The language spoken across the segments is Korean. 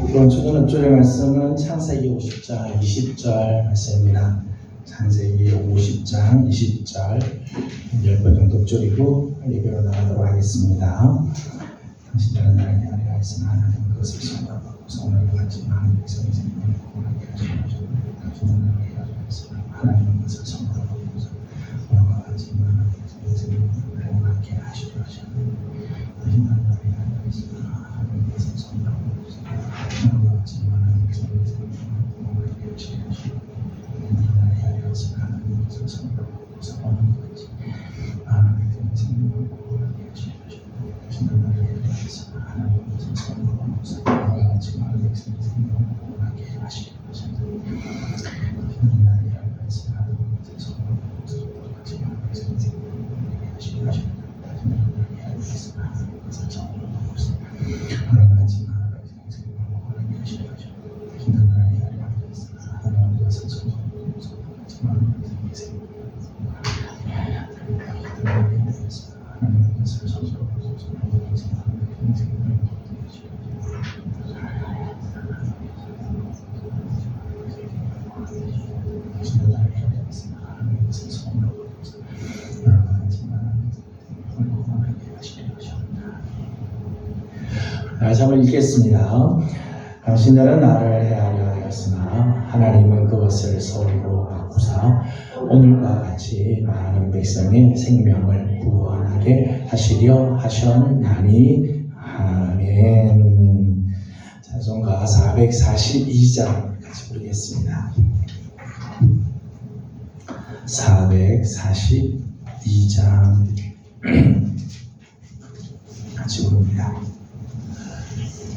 이번 주 전업주의 말씀은 창세기 50장 20절 말씀입니다. 창세기 50장 20절 10번 정도 줄이고 예배로 나가도록 하겠습니다. 당신들은 나를 향하여 했으나 하나님은 그것을 손으로 손을 받지만 하나님 백성이 생명을 구원하게 하시고 당신은 나를 향하여 했으나 하나님은 그것을 손으로 받고서 너와 같지만 하나님 백성이 생명을 구원하게 하시려 하셨느니 당신은 나를 향하여 했으나 하나님은 그것을 손으로 받고서 너와 같지만 하나님 백성이 생명을 구원하게 하시려 하셨느니 당신은 나를 향하여 했으나 하나님은 그것을 손으로 받고서 너와 같이 하나님 백성이 생명을 구원하게 하시려 하셨느니 당신은 나를 향하여 했으나 하나님은 그것을 손으로 받고서 너와 같이 하나님 백성이 생명을 구원하게 하시려 하셨느니 당신은 나를 향하여 했으나 하나님은 그것을 손으로 받고서 너와 같이 하나님 백성이 생명을 구원하게 하시려 하셨느니 당신은 나를 향하여 했으나 하나님은 그것을 손으로 받고서 너와 같이 하나님 백성이 생명을 구원하게 하시려 하셨느니 당신은 나를 향하여 했으나 하나님은 그것을 손으로 받고서 너와 같이 하나님 백성이 생명을 하나님은 그것을 손으로 받고서 너와 같이 하나님 백성이 생명을 구원하게 하시려 당신은 나를 향하여 했으나 하나님은 그것을 손으로 받고서 너와 같이 하나님 백성이 구원하게 하시려 하셨느니라. 다시 한번 읽겠습니다. 당신들은 나를 해하려 하였으나 하나님은 그것을 손으로 바꾸사 오늘과 같이 많은 백성의 생명을 구원하게 하시려 하셨나니. 아멘. 찬송가 442장 같이 부르겠습니다. 442장 같이 부릅니다.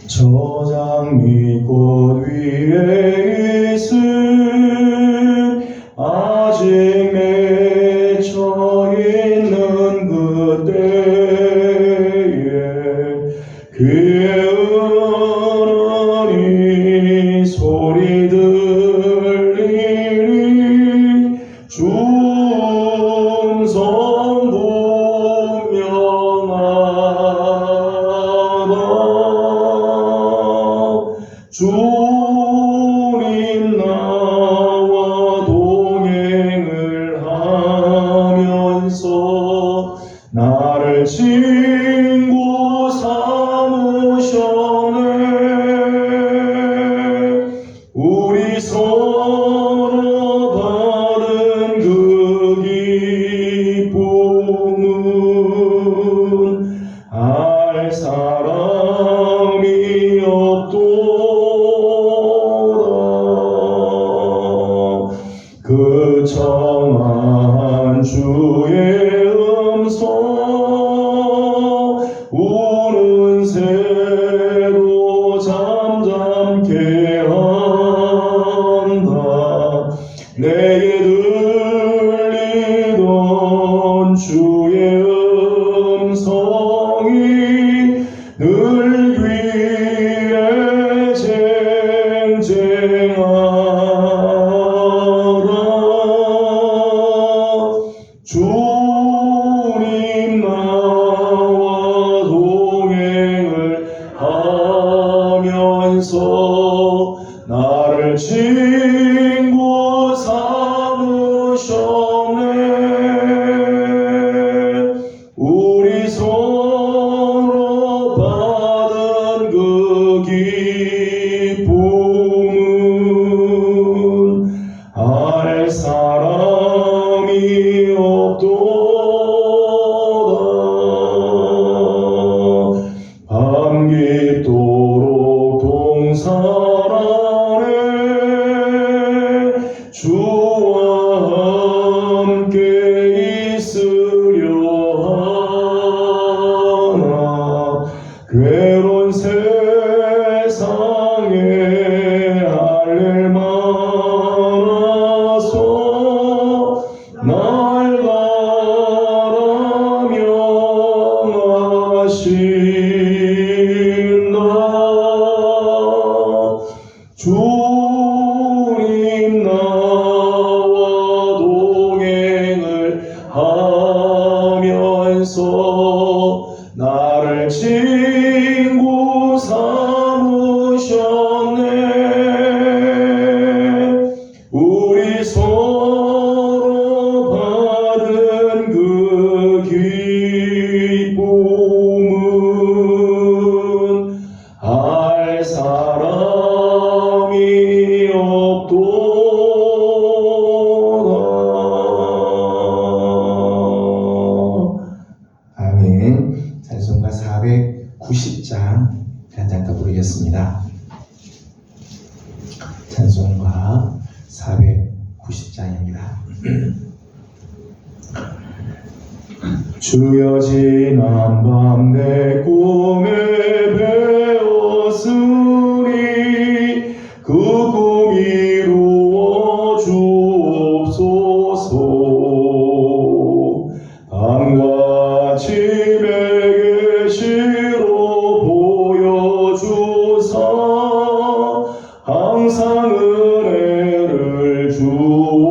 저장미꽃 위에 있은 아직 맺혀 있는 그때에 귀에 은은히 소리 들리니 중성 분명하다. 주님 나와 동행을 하면서 나를 친구 삼으셨네. 우리 서로 받은 그 기쁨은 알 사람이 없도다. 그 청한 주의 음성 우는 새도 잠잠케 한다. 내게 들리던 주의 음성이 늘 귀에 쟁쟁하다. 주님 나와 동행을 하면서 나를 친구 삼으셨네. 우리 서로 받은 그 기쁨은 알 사람이 없도다. 밤 깊도록 동산 안에 주와 함께 있으려 하나. 괴로운 세상에 할 일 많아서 날 바라며 마신다. 주님 나와 동행을 하면서 나를 친구 삼으셨네. 사람이 없도다. 아멘. 찬송가 490장 한 장 더 부르겠습니다. 찬송가 490장입니다. 주여 지난 밤 내 꿈에 배웠으니 그 꿈 이루어 주옵소서. 밤과 아침에 계시로 보여주사 항상 은혜를 주옵소서.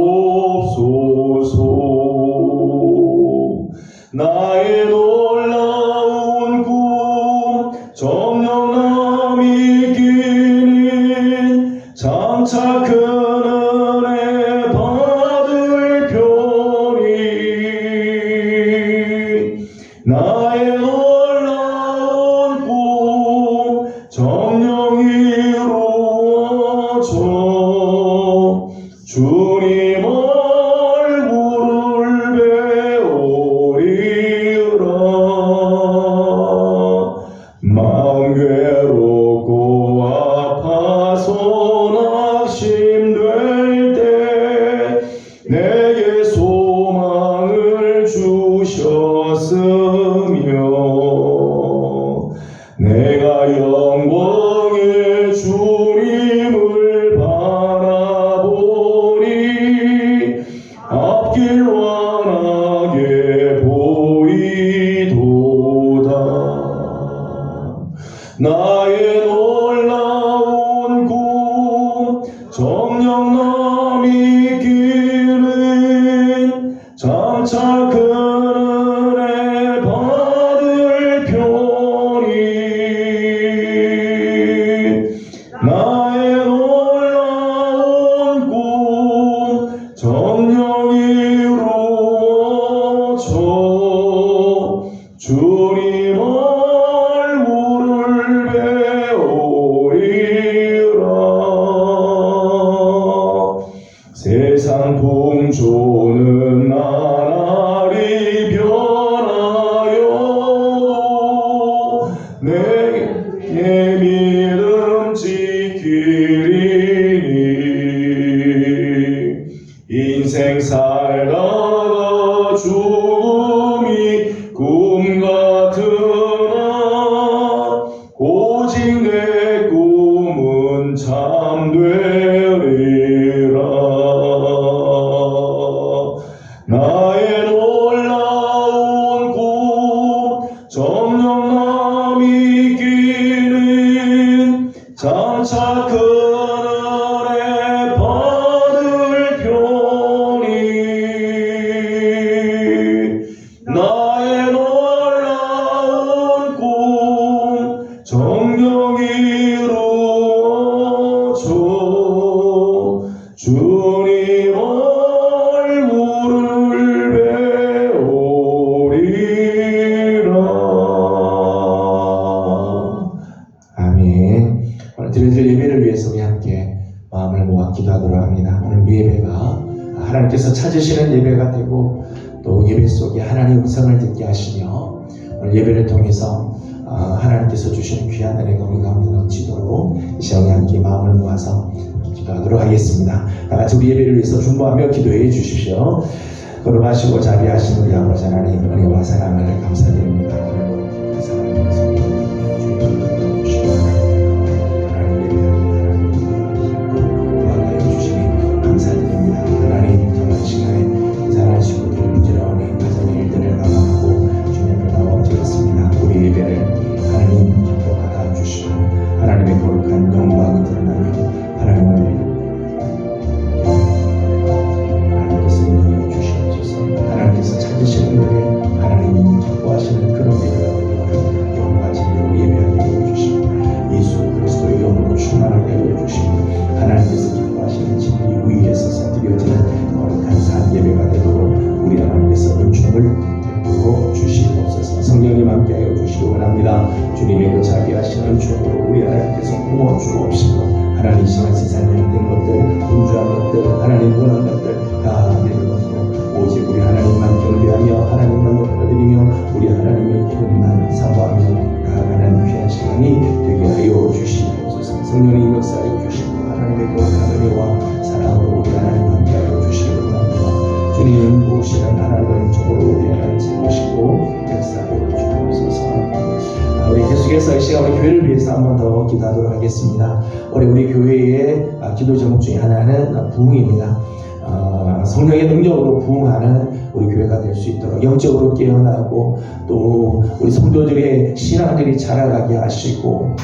나의 놀라운 꿈 정녕 남이 끼는 장차 큰 은혜 받을 편이. 나의 놀라운 꿈 정녕 이루어져 주님 얼굴을 배우리라. 마음 괴롭고 아파서 낙심될 때 내게 소망을 주셨으며 내가 영광의 주님을 바라보니 앞길 환하게 보이도다. 나의 놀라운 꿈 정녕 남이 끼는 장차 큰 은혜 받을 편이. 나의 놀라운 꿈 정녕 이루어져 주님 얼굴을 배우리라. 세상 풍조는 나날이 변하여도 내게 믿음 지키리니. 인생 살다가 죽음이 꿈 같으나 오직 내 꿈은 참되리라. 나의 놀라운 꿈 정녕 남이 끼는 장차 큰 은혜 받을 편이. 나의 놀라운 꿈 정녕 이루어져 주님 얼굴을 배우리라. 아멘. 오늘 드려질 예배를 위해서 우리 함께 마음을 모아 기도하도록 합니다. 오늘 우리 예배가 하나님께서 찾으시는 예배가 되고 또 예배 속에 하나님의 음성을 듣게 하시며 오늘 예배를 통해서 하나님께서 주시는 귀한 은혜가 우리 가운데 넘치도록 이 시간에 함께 마음을 모아서 기도하도록 하겠습니다. 다 같이 우리 예배를 위해서 중보하며 기도해 주십시오. 걸어가시고 자비하신 우리 아버지 하나님 은혜와 사랑을 감사드립니다. 주님의 그 자비하시는 축으로 우리 하나님께서 부모 주옵시고 하나님 시간 세상에 된 것들 분주한 것들 하나님 원한 것들 다 내려놓고 오직 우리 하나님만 경배하며 하나님만 높여드리며 우리 하나님의 이름만 사모하며 나아가는 귀한 시간이 되게 하여 주시옵소서. 성령의 역사하여 주시고 하나님의 거룩한 은혜와 사랑으로 우리 하나님 함께하여 주시기 원합니다. 주님 무엇이든 하나님의 인적으로 우리 하나님 채우시고 역사하여 주옵소서. 우리 계속해서 이 시간 우리 교회를 위해서 한 번 더 기도하도록 하겠습니다. 우리 교회의 기도 제목 중에 하나는 부흥입니다. 성령의 능력으로 부흥하는 우리 교회가 될 수 있도록 영적으로 깨어나고 또 우리 성도들의 신앙들이 자라가게 하시고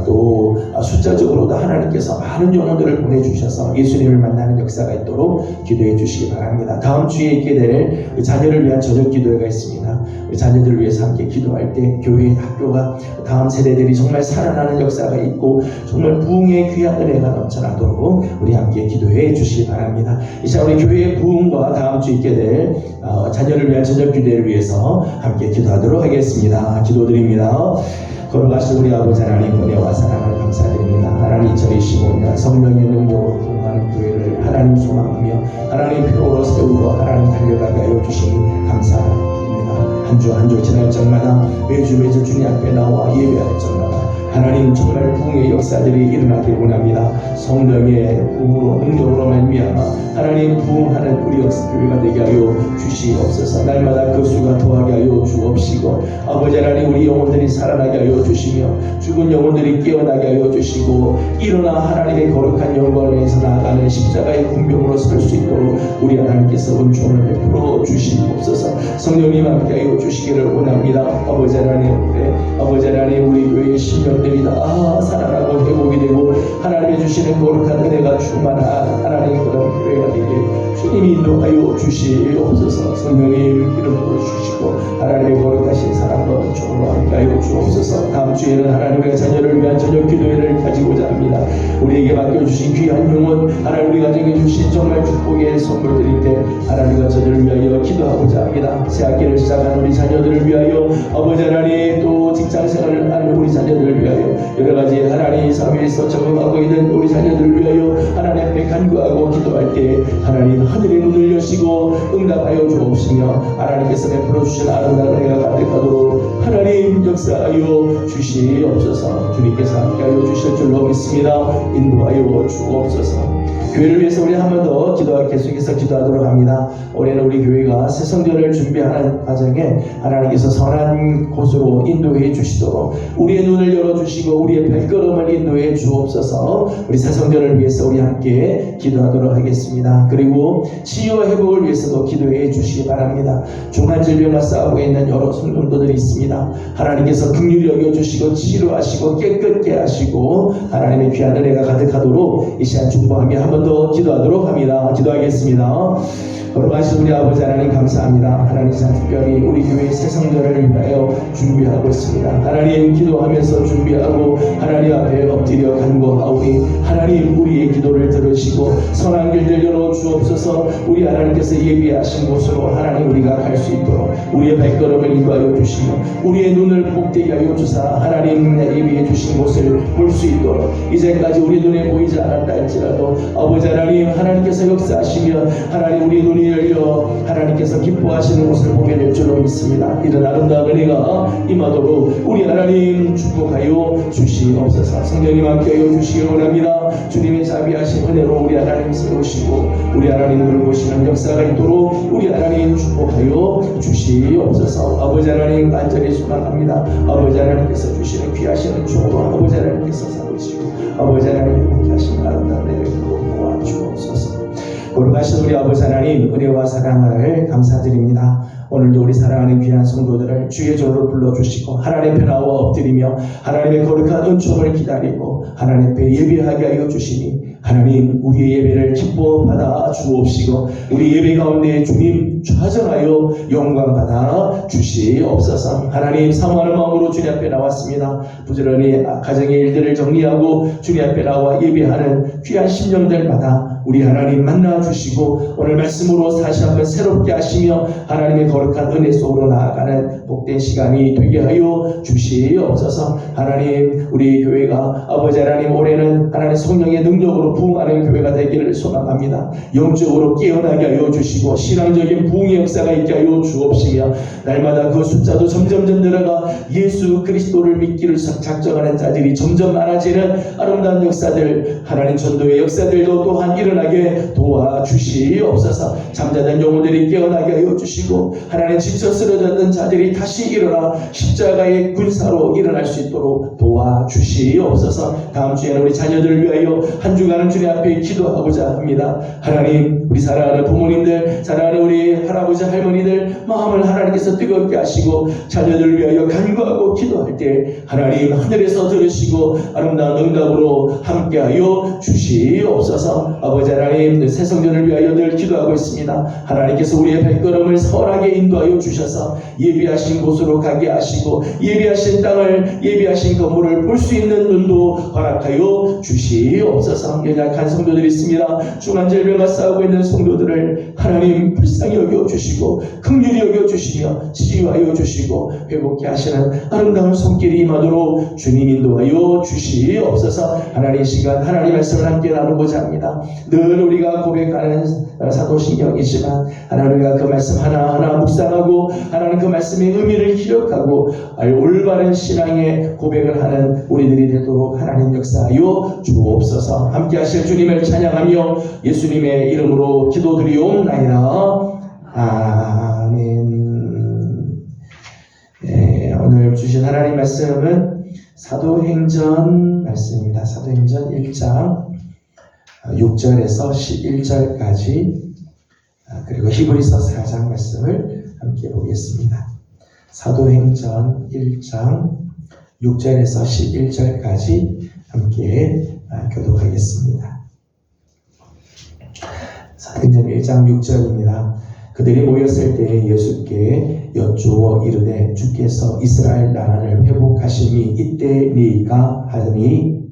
또 숫자적으로도 하나님께서 많은 영혼들을 보내주셔서 예수님을 만나는 역사가 있도록 기도해 주시기 바랍니다. 다음 주에 있게 될 자녀를 위한 저녁 기도회가 있습니다. 우리 자녀들을 위해서 함께 기도할 때 교회 학교가 다음 세대들이 정말 살아나는 역사가 있고 정말 부흥의 귀한 은혜가 넘쳐나도록 우리 함께 기도해 주시기 바랍니다. 이 시간 우리 교회의 부흥과 다음 주 있게 될 자녀를 위한 저녁 기도회를 위해서 함께 기도하도록 하겠습니다. 기도드립니다. 거룩하신 우리 아버지 하나님 은혜와 사랑을 감사드립니다. 하나님 2025년 성령의 능력으로 부흥하는 교회를 하나님 소망하며 하나님 필요로 세우고 하나님 달려가게 하여 주시니 감사드립니다. 한 주 한 주 지날 적마다 매주 주님 앞에 나와 예배할 적마다 하나님 정말 부흥의 역사들이 일어나길 원합니다. 성령의 부흥으로 능력으로 말미암아 하나님 부흥하는 우리 교회가 되게 하여 주시옵소서. 날마다 그 수가 더하게 하여 주옵시고 아버지 하나님 우리 영혼들이 살아나게 하여 주시며 죽은 영혼들이 깨어나게 하여 주시고 일어나 하나님의 거룩한 영광을 위해서 나아가는 십자가의 군병으로 설 수 있도록 우리 하나님께서 은총을 베풀어 주시옵소서. 성령님 함께 하여 주시기를 원합니다. 아버지 하나님 우리 교회의 신령들이 다 살아나고 회복이 되고 하나님의 주시는 거룩한 은혜가 충만한 하나님 그런 교회가 되게 주님이 인도하여 주시옵소서. 성령님 기름 부어 주시고 하나님의 거룩하신 사랑과 은총으로 함께하여 주옵소서. 다음 주에는 하나님의 자녀를 위한 저녁 기도회를 가지고자 합니다. 우리에게 맡겨주신 귀한 영혼 하나님 우리 가정에 주신 정말 축복의 선물들인데 하나님과 저들을 위하여 기도하고자 합니다. 새 학기를 시작한 우리 자녀들을 위하여 아버지 하나님 또 직장생활을 하는 우리 자녀들을 위하여 여러가지 하나님 삶에서 적응하고 있는 우리 자녀들을 위하여 하나님 앞에 간구하고 기도할 때 하나님 하늘의 문을 여시고 응답하여 주옵시며 하나님께서 베풀어 주신 아름다운 은혜가 가득하도록 하나님 역사하여 주시옵소서. 주님께서 함께하여 주실 줄로 믿습니다. 인도하여 주옵소서. 교회를 위해서 우리 한 번 더 계속해서 기도하도록 합니다. 올해는 우리 교회가 새 성전을 준비하는 과정에 하나님께서 선한 곳으로 인도해 주시도록 우리의 눈을 열어주시고 우리의 발걸음을 인도해 주옵소서. 우리 새 성전을 위해서 우리 함께 기도하도록 하겠습니다. 그리고 치유와 회복을 위해서도 기도해 주시기 바랍니다. 중한 질병과 싸우고 있는 여러 성도들이 있습니다. 하나님께서 긍휼히 여겨주시고 치료하시고 깨끗게 하시고 하나님의 귀한 은혜가 가득하도록 이 시간 축복하며 한 번 더 기도하도록 합니다. 기도하겠습니다. 거룩하신 우리 아버지 하나님 감사합니다. 하나님 특별히 우리 교회 새 성전을 위하여 준비하고 있습니다. 하나님 기도하면서 준비하고 하나님 앞에 엎드려 간구하오니 하나님 우리의 기도를 들으시고 선한 길들 열어 주옵소서. 우리 하나님께서 예비하신 곳으로 하나님 우리가 갈 수 있도록 우리의 발걸음을 인도하여 주시며 우리의 눈을 복되게 하여 주사 하나님 예비해 주신 곳을 볼 수 있도록 이제까지 우리 눈에 보이지 않았다 할지라도 아버지 하나님 하나님께서 역사하시며 하나님 우리 눈이 열려 하나님께서 기뻐하시는 것을 보게 될 줄로 믿습니다. 이런 아름다운 은혜가 임하도록 우리 하나님 축복하여 주시옵소서. 성령님 함께하여 주시기 원합니다. 주님의 자비하신 은혜로 우리 하나님 세우시고 우리 하나님을 보시는 역사가 있도록 우리 하나님 축복하여 주시옵소서. 아버지 하나님 간절히 소망합니다. 아버지 하나님께서 주시는 귀하신 은총으로 아버지 하나님께서 살으시고 아버지 하나님 함께하신 아름다운 은혜를 모아 주옵소서. 거룩하신 우리 아버지 하나님 은혜와 사랑을 감사드립니다. 오늘도 우리 사랑하는 귀한 성도들을 주의 전으로 불러주시고 하나님 앞에 나와 엎드리며 하나님의 거룩한 은총을 기다리고 하나님 앞에 예배하게 하여 주시니 하나님 우리의 예배를 기뻐 받아 주옵시고 우리 예배 가운데 주님 좌정하여 영광 받아 주시옵소서. 하나님 사모하는 마음으로 주님 앞에 나왔습니다. 부지런히 가정의 일들을 정리하고 주님 앞에 나와 예배하는 귀한 심령들마다 우리 하나님 만나 주시고 오늘 말씀으로 다시 한번 새롭게 하시며 하나님의 거룩한 은혜 속으로 나아가는 복된 시간이 되게 하여 주시옵소서. 하나님 우리 교회가 아버지 하나님 올해는 하나님 성령의 능력으로 부흥하는 교회가 되기를 소망합니다. 영적으로 깨어나게 하여 주시고 신앙적인 부흥의 역사가 있게 하여 주옵시며 날마다 그 숫자도 점점점 늘어가 예수 그리스도를 믿기를 작정하는 자들이 점점 많아지는 아름다운 역사들 하나님 전도의 역사들도 또한 일어나게 도와주시옵소서. 잠자던 영혼들이 깨어나게 하여 주시고 하나님 지쳐 쓰러졌던 자들이 다시 일어나 십자가의 군사로 일어날 수 있도록 도와주시옵소서. 다음 주에는 우리 자녀들을 위하여 한 주간은 주님 앞에 기도하고자 합니다. 하나님 우리 사랑하는 부모님들 사랑하는 우리 할아버지 할머니들 마음을 하나님께서 뜨겁게 하시고 자녀들을 위하여 간구하고 기도할 때 하나님 하늘에서 들으시고 아름다운 응답으로 함께하여 주시옵소서. 아버지 하나님 새 성전을 위하여 늘 기도하고 있습니다. 하나님께서 우리의 발걸음을 선하게 인도하여 주셔서 예비하신 곳으로 가게 하시고 예비하신 땅을 예비하신 건물을 볼 수 있는 눈도 허락하여 주시옵소서. 연약한 성도들이 있습니다. 중환절병과 싸우고 있는 성도들을 하나님 불쌍히 여겨주시고 긍휼히 여겨주시며 치유하여 주시고 회복케 하시는 아름다운 손길이 임하도록 주님 인도하여 주시옵소서. 하나님 시간 하나님 말씀을 함께 나누고자 합니다. 늘 우리가 고백하는 사도신경이지만 하나님 우리가 그 말씀 하나하나 묵상하고 하나님 그 말씀의 의미를 기억하고 올바른 신앙의 고백을 하는 우리들이 되도록 하나님 역사하여 주옵소서. 함께 하실 주님을 찬양하며 예수님의 이름으로 기도드리옵나이다. 아멘. 네, 오늘 주신 하나님 말씀은 사도행전 말씀입니다. 사도행전 1장 6절에서 11절까지 그리고 히브리서 4장 말씀을 함께 보겠습니다. 사도행전 1장 6절에서 11절까지 함께 교독하겠습니다. 사도행전 1장 6절입니다. 그들이 모였을 때에 예수께 여쭈어 이르되 주께서 이스라엘 나라를 회복하심이 이때니까 하더니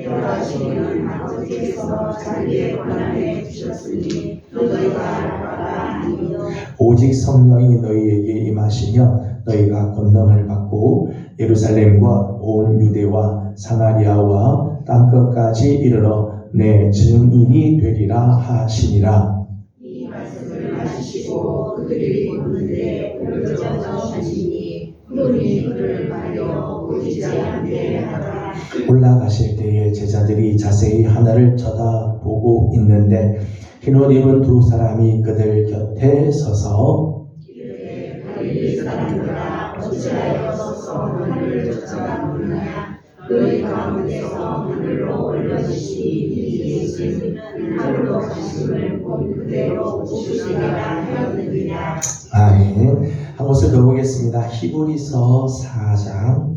하시는 아버지께서 자기의 권한에 주셨으니 너희가 알아라 아니요 오직 성령이 너희에게 임하시면 너희가 권능을 받고 예루살렘과 온 유대와 사마리아와 땅끝까지 이르러 내 증인이 되리라 하시니라. 이 말씀을 하시고 그들이 묻는데 올려져 하시니 눈이 그를 가려 보이지 않게 하라. 올라가실 때에 제자들이 자세히 하늘을 쳐다보고 있는데 흰옷 입은 두 사람이 그들 곁에 서서 이르되 갈릴리 사람들아 어찌하여 서서 하늘을 쳐다보느냐 너희 가운데서 하늘로 올려지시 이 예수는 하늘로 가심을 본 그대로 오시리라 하였느니라. 아멘. 한 곳을 더 보겠습니다. 히브리서 4장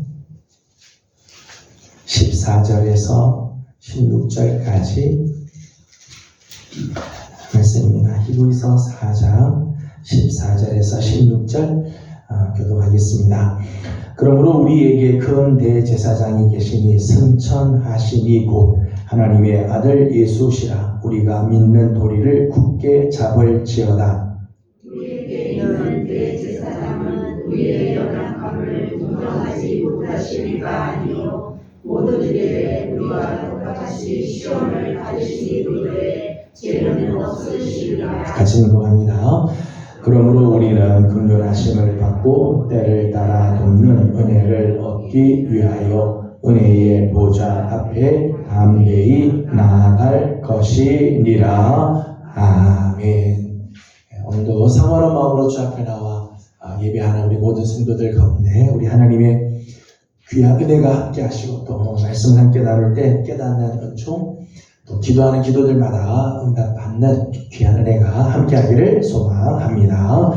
14절에서 16절까지 말씀입니다. 히브리서 4장 14절에서 16절 교독하겠습니다. 그러므로 우리에게 큰 대제사장이 계시니 승천하시니 곧 하나님의 아들 예수시라. 우리가 믿는 도리를 굳게 잡을지어다. 우리에게 있는 대제사장은 우리의 연약함을 인정하지 못하시리가 아니요 모든 일에 우리가 똑같이 시험을 받으시니로되 죄는 없으시리라. 같이 운동합니다. 그러므로 우리는 긍휼하심을 받고 때를 따라 돕는 은혜를 얻기 위하여 은혜의 보좌 앞에 담대히 나아갈 것이니라. 아멘. 오늘도 상원한 마음으로 주 앞에 나와 예배하는 우리 모든 성도들 가운데 우리 하나님의 귀한 은혜가 함께 하시고 또 말씀을 함께 나눌 때 깨닫는 은총 또 기도하는 기도들마다 응답받는 귀한 은혜가 함께 하기를 소망합니다.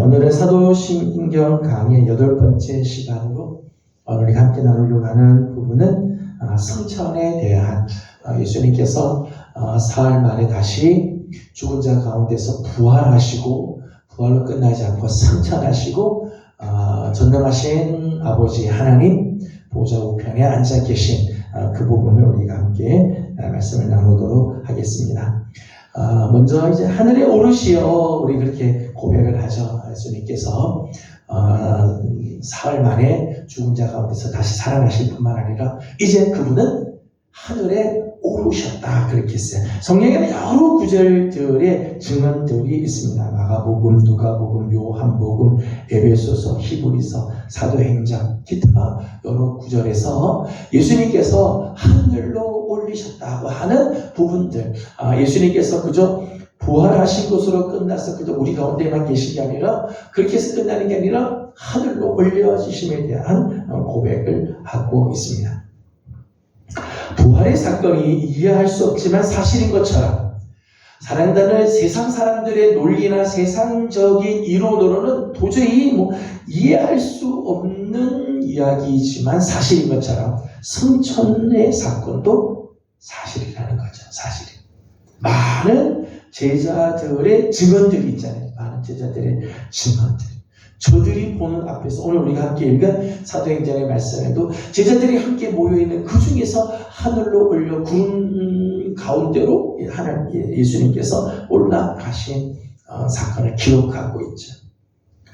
오늘은 사도신경 강의 8번째 시간으로 오늘 함께 나누려고 하는 부분은 성천에 대한 예수님께서 사흘 만에 다시 죽은 자 가운데서 부활하시고 부활로 끝나지 않고 승천하시고 전능하신 아버지 하나님 보좌 우편에 앉아 계신 그 부분을 우리가 함께 말씀을 나누도록 하겠습니다. 먼저 이제 하늘에 오르시어 우리 그렇게 고백을 하죠. 예수님께서 사흘 만에 죽은 자 가운데서 다시 살아나실 뿐만 아니라 이제 그분은 하늘에 오르셨다 그렇게 했어요. 성경에는 여러 구절들의 증언들이 있습니다. 마가복음, 누가복음, 요한복음, 에베소서, 히브리서, 사도행전, 기타 여러 구절에서 예수님께서 하늘로 올리셨다고 하는 부분들, 예수님께서 그저 부활하신 것으로 끝나서 그저 우리 가운데만 계신 게 아니라 그렇게 해서 끝나는 게 아니라 하늘로 올려지심에 대한 고백을 하고 있습니다. 부활의 사건이 이해할 수 없지만 사실인 것처럼 사랑단을 세상 사람들의 논리나 세상적인 이론으로는 도저히 이해할 수 없는 이야기이지만 사실인 것처럼 성천의 사건도 사실이라는 거죠. 사실. 많은 제자들의 증언들이 있잖아요. 많은 제자들의 증언들. 저들이 보는 앞에서 오늘 우리가 함께 읽은 사도행전의 말씀에도 제자들이 함께 모여있는 그 중에서 하늘로 올려 구름 가운데로 예수님께서 올라가신 사건을 기록하고 있죠.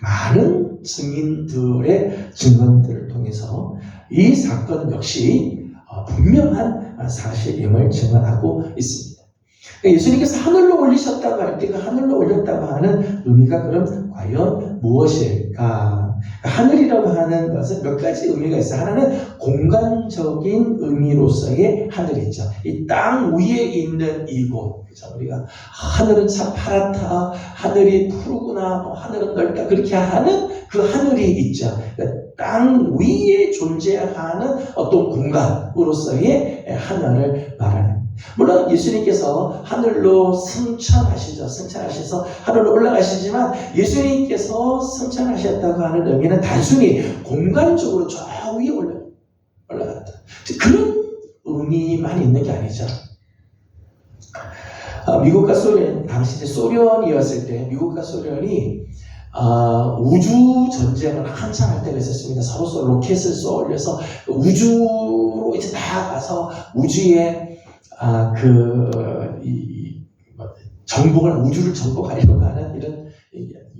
많은 증인들의 증언들을 통해서 이 사건 역시 분명한 사실임을 증언하고 있습니다. 예수님께서 하늘로 올리셨다고 할 때 그 하늘로 올렸다고 하는 의미가 그럼 과연 무엇일까? 하늘이라고 하는 것은 몇 가지 의미가 있어요. 하나는 공간적인 의미로서의 하늘이죠. 이 땅 위에 있는 이곳. 그렇죠? 우리가 하늘은 참 파랗다, 하늘이 푸르구나, 하늘은 넓다 그렇게 하는 그 하늘이 있죠. 그러니까 땅 위에 존재하는 어떤 공간으로서의 하늘을 말하는. 물론 예수님께서 하늘로 승천하시죠. 승천하셔서 하늘로 올라가시지만 예수님께서 승천하셨다고 하는 의미는 단순히 공간적으로 저 위에 올라갔다. 그런 의미만 있는 게 아니죠. 미국과 소련, 당시 소련이었을 때 미국과 소련이 우주 전쟁을 한창 할 때가 있었습니다. 서로 로켓을 쏘올려서 우주로 이제 나아가서 우주에 우주를 정복하려고 하는 이런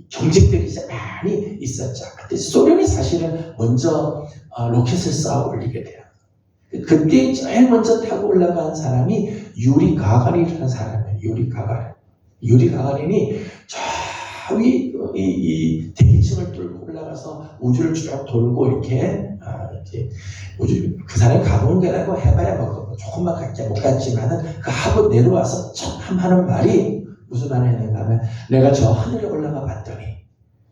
경쟁들이 이제 많이 있었죠. 그때 소련이 사실은 먼저 로켓을 쌓아 올리게 돼요. 그때 제일 먼저 타고 올라간 사람이 유리 가가린이라는 사람이에요. 유리 가가린이 저 위 이 대기층을 뚫고 올라가서 우주를 쭉 돌고 이렇게 우주 그 사람이 가본 데라고 해봐야 조금만 못 갔지만은 그 하고 내려와서 참 하는 말이 무슨 말을 했는가 하면 내가 저 하늘에 올라가 봤더니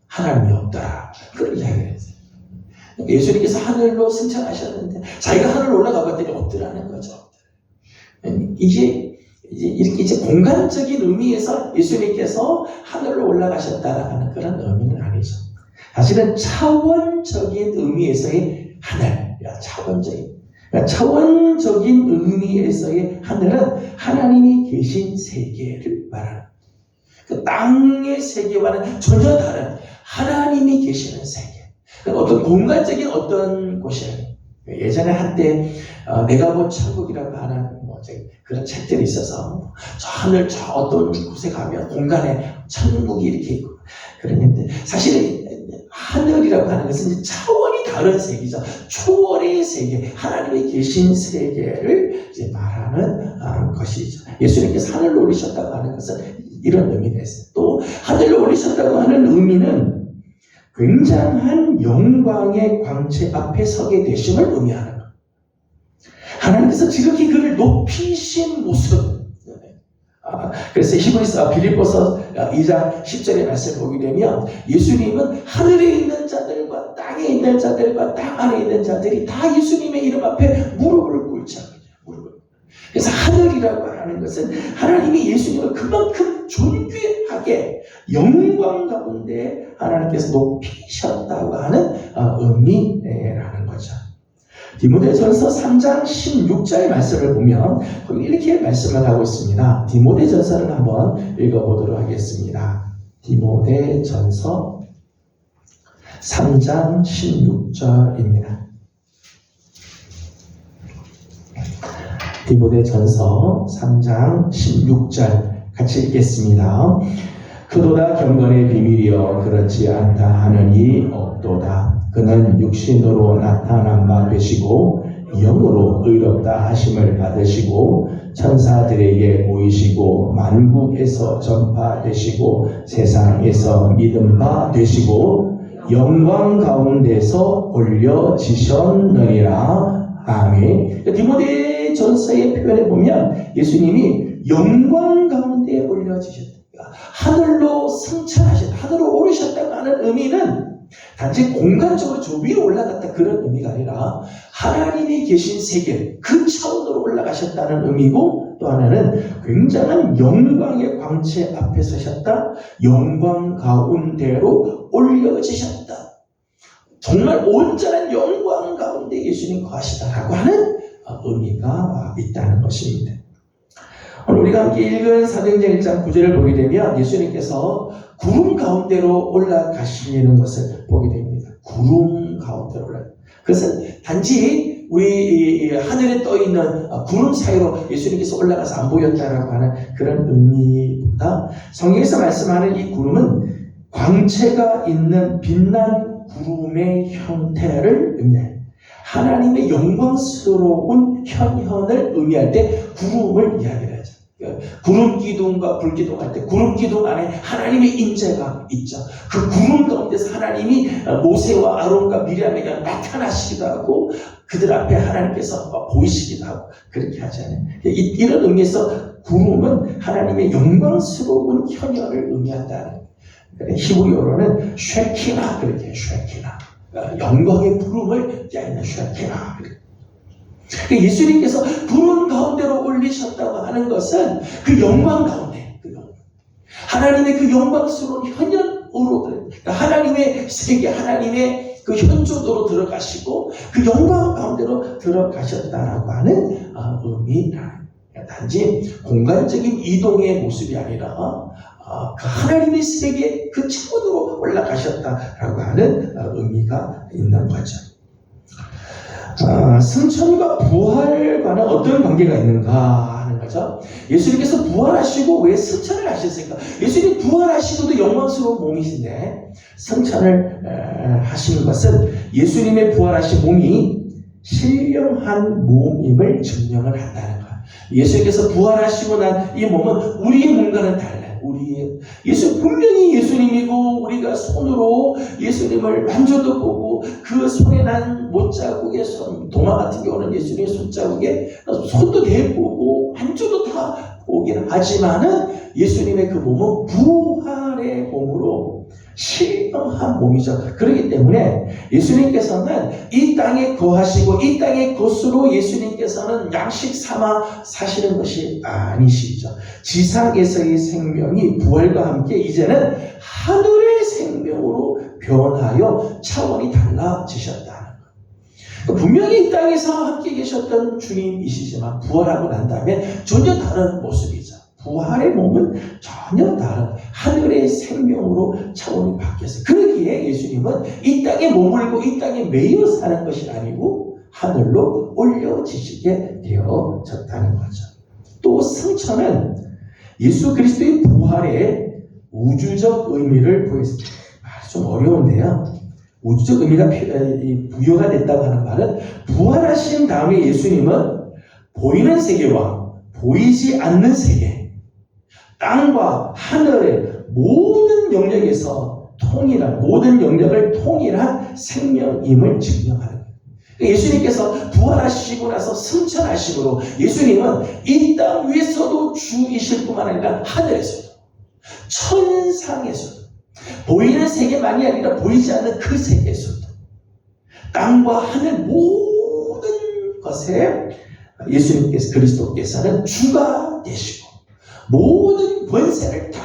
하나님이 없더라. 그런 이야기를 했어요. 예수님께서 하늘로 승천하셨는데 자기가 하늘로 올라가 봤더니 없더라는 거죠. 이제 공간적인 의미에서 예수님께서 하늘로 올라가셨다라는 그런 의미는 아니죠. 사실은 차원적인 의미에서의 하늘, 차원적인 의미에서의 하늘은 하나님이 계신 세계를 말하는 그 땅의 세계와는 전혀 다른 하나님이 계시는 세계. 어떤 공간적인 어떤 곳이에요. 예전에 한때 내가 본 천국이라고 하는 그런 책들이 있어서 저 하늘 저 어떤 곳에 가면 공간에 천국이 이렇게 있고 그랬는데 사실은 하늘이라고 하는 것은 이제 차원이 다른 세계죠. 초월의 세계, 하나님이 계신 세계를 이제 말하는 것이죠. 예수님께서 하늘로 올리셨다고 하는 것은 이런 의미가 있어요. 또 하늘로 올리셨다고 하는 의미는 굉장한 영광의 광채 앞에 서게 되심을 의미하는 것. 하나님께서 지극히 그를 높이신 모습. 그래서 히브리서 빌립보서 2장 10절의 말씀을 보게 되면 예수님은 하늘에 있는 자들과 땅에 있는 자들과 땅 안에 있는 자들이 다 예수님의 이름 앞에 무릎을 꿇죠. 그래서 하늘이라고 하는 것은 하나님이 예수님을 그만큼 존귀하게 영광 가운데 하나님께서 높이셨다고 하는 의미라는 거죠. 디모데전서 3장 16절 말씀을 보면 거기 이렇게 말씀을 하고 있습니다. 디모데전서를 한번 읽어보도록 하겠습니다. 디모데전서 3장 16절입니다. 디모데전서 3장 16절 같이 읽겠습니다. 그보다 경건의 비밀이여 그렇지 않다 하느니 없도다. 그는 육신으로 나타난 바 되시고 영으로 의롭다 하심을 받으시고 천사들에게 보이시고 만국에서 전파되시고 세상에서 믿음 바 되시고 영광 가운데서 올려지셨느니라. 아멘. 디모데전서의 표현에 보면 예수님이 영광 가운데 올려지셨다. 하늘로 승천하셨다. 하늘로 오르셨다고 하는 의미는 단지 공간적으로 저 위로 올라갔다 그런 의미가 아니라 하나님이 계신 세계 그 차원으로 올라가셨다는 의미고, 또 하나는 굉장한 영광의 광채 앞에 서셨다. 영광 가운데로 올려지셨다. 정말 온전한 영광 가운데 예수님 거하시다라고 하는 의미가 있다는 것입니다. 오늘 우리가 함께 읽은 사도행전 1장 9절을 보게 되면 예수님께서 구름 가운데로 올라가시는 것을 보게 됩니다. 구름 가운데로 올라가. 그것은 단지 우리 하늘에 떠 있는 구름 사이로 예수님께서 올라가서 안 보였다라고 하는 그런 의미보다 성경에서 말씀하는 이 구름은 광채가 있는 빛난 구름의 형태를 의미해요. 하나님의 영광스러운 현현을 의미할 때 구름을 이야기를 하죠. 구름 기둥과 불 기둥 할 때 구름 기둥 안에 하나님의 임재가 있죠. 그 구름 가운데서 하나님이 모세와 아론과 미리암에게 나타나시기도 하고 그들 앞에 하나님께서 보이시기도 하고 그렇게 하잖아요. 이런 의미에서 구름은 하나님의 영광스러운 현현을 의미한다는 거예요. 히브리어로는 쉐키나 그렇게 해요. 쉐키나. 영광의 구름을 야이나 쉐키나. 예수님께서 구름 가운데로 올리셨다고 하는 것은 그 영광 가운데, 하나님의 그 영광스러운 현현으로, 하나님의 세계, 하나님의 그 현존으로 들어가시고 그 영광 가운데로 들어가셨다라고 하는 의미다. 단지 공간적인 이동의 모습이 아니라 그 하나님의 세계 그 차원으로 올라가셨다라고 하는 의미가 있는 거죠. 승천과 부활과는 어떤 관계가 있는가 하는 거죠. 예수님께서 부활하시고 왜 승천을 하셨을까? 예수님 부활하시고도 영광스러운 몸이신데 승천을 하시는 것은 예수님의 부활하신 몸이 신령한 몸임을 증명을 한다는 거예요. 예수님께서 부활하시고 난 이 몸은 우리의 몸과는 달라요. 분명히 예수님이고 우리가 손으로 예수님을 만져도 보고 그 손에 난 못자국에 도마 같은 경우는 예수님의 손자국에 손도 대보고 만져도 다 보긴 하지만은 예수님의 그 몸은 부활의 몸으로 신령한 몸이죠. 그렇기 때문에 예수님께서는 이 땅에 거하시고 이 땅의 것으로 예수님께서는 양식 삼아 사시는 것이 아니시죠. 지상에서의 생명이 부활과 함께 이제는 하늘의 생명으로 변하여 차원이 달라지셨다는 거예요. 분명히 이 땅에서 함께 계셨던 주님이시지만 부활하고 난 다음에 전혀 다른 모습이죠. 부활의 몸은 전혀 다른 하늘의 생명으로 차원이 바뀌었어요. 그러기에 예수님은 이 땅에 머물고 이 땅에 매여 사는 것이 아니고 하늘로 올려지시게 되어졌다는 거죠. 또 승천은 예수 그리스도의 부활의 우주적 의미를 보였습니다. 좀 어려운데요. 우주적 의미가 부여가 됐다고 하는 말은 부활하신 다음에 예수님은 보이는 세계와 보이지 않는 세계, 땅과 하늘의 모든 영역에서 모든 영역을 통일한 생명임을 증명하는 거예요. 예수님께서 부활하시고 나서 승천하심으로 예수님은 이 땅 위에서도 주이실 뿐만 아니라 하늘에서도 천상에서도 보이는 세계만이 아니라 보이지 않는 그 세계에서도 땅과 하늘 모든 것에 예수님께서 그리스도께서는 주가 되시고 모든 권세를 다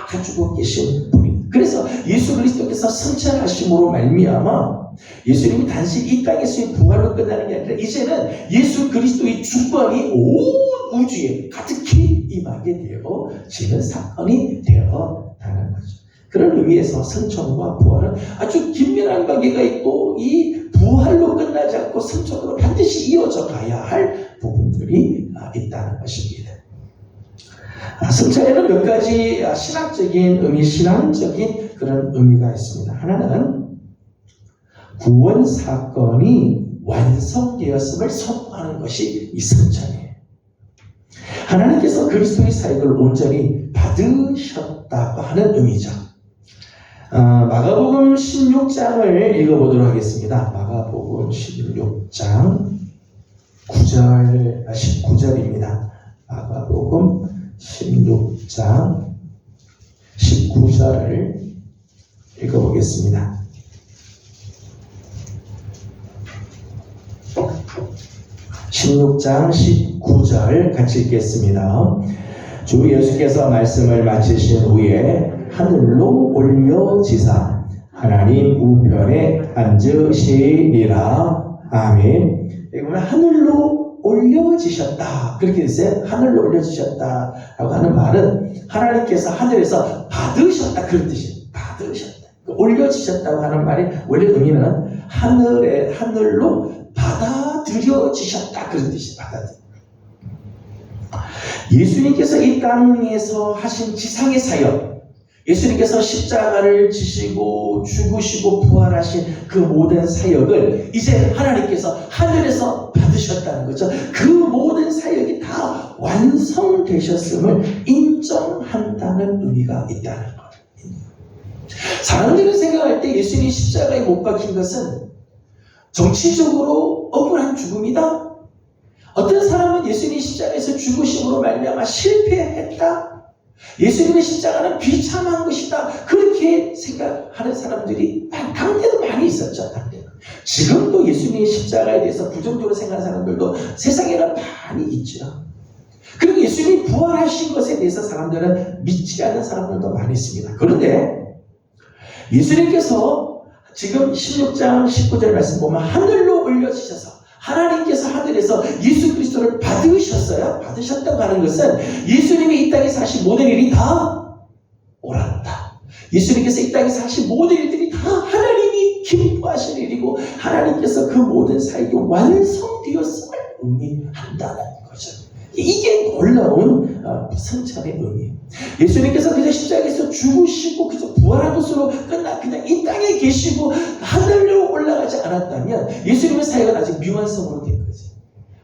가지고 계신 분입니다. 그래서 예수 그리스도께서 승천하심으로 말미암아 예수님이 단지 이 땅에서의 부활로 끝나는 게 아니라 이제는 예수 그리스도의 주권이 온 우주에 가득히 임하게 되어지는 사건이 되어가는 거죠. 그런 의미에서 승천과 부활은 아주 긴밀한 관계가 있고 이 부활로 끝나지 않고 승천으로 반드시 이어져 가야 할 부분들이 있다는 것입니다. 승천에는 몇 가지 신학적인 의미, 신앙적인 그런 의미가 있습니다. 하나는 구원 사건이 완성되었음을 선포하는 것이 이 승천이에요. 하나님께서 그리스도의 사역을 온전히 받으셨다고 하는 의미죠. 마가복음 16장을 읽어보도록 하겠습니다. 마가복음 16장 19절입니다. 마가복음 16장 19절을 읽어보겠습니다. (16장 19절) 같이 읽겠습니다. 주 예수께서 말씀을 마치신 후에 하늘로 올려지사 하나님 우편에 앉으시니라. 아멘. 여기 보면 하늘로 올려지셨다 그렇게 됐어요. 하늘로 올려지셨다라고 하는 말은 하나님께서 하늘에서 받으셨다 그런 뜻이에요. 받으셨다. 올려지셨다고 하는 말이 원래 의미는 하늘로 받아들여지셨다 그런 뜻이에요. 받아들여. 예수님께서 이 땅에서 하신 지상의 사역, 예수님께서 십자가를 지시고 죽으시고 부활하신 그 모든 사역을 이제 하나님께서 하늘에서 받으셨다는 거죠. 그 모든 사역이 다 완성되셨음을 인정한다는 의미가 있다는 거예요. 사람들이 생각할 때 예수님이 십자가에 못 박힌 것은 정치적으로 억울한 죽음이다. 어떤 사람은 예수님이 십자가에서 죽으심으로 말미암아 실패했다. 예수님의 십자가는 비참한 것이다. 그렇게 생각하는 사람들이 당대도 많이 있었죠. 당대는. 지금도 예수님의 십자가에 대해서 부정적으로 생각하는 사람들도 세상에는 많이 있죠. 그리고 예수님이 부활하신 것에 대해서 사람들은 믿지 않는 사람들도 많이 있습니다. 그런데 예수님께서 지금 16장 19절 말씀 보면 하늘로 올려지셔서 하나님께서 하늘에서 예수 그리스도를 받으셨어요. 받으셨다고 하는 것은 예수님이 이 땅에서 하신 모든 일이 다 옳았다. 예수님께서 이 땅에서 하신 모든 일들이 다 하나님이 기뻐하신 일이고 하나님께서 그 모든 사역이 완성되었음을 의미한다는 거죠. 이게 놀라운 승천의 의미. 예수님께서 그저 십자가에서 죽으시고 그저 부활한 것으로 끝나 그냥 이 땅에 계시고 하늘로 올라가지 않았다면 예수님의 사역은 아직 미완성으로 된 거지.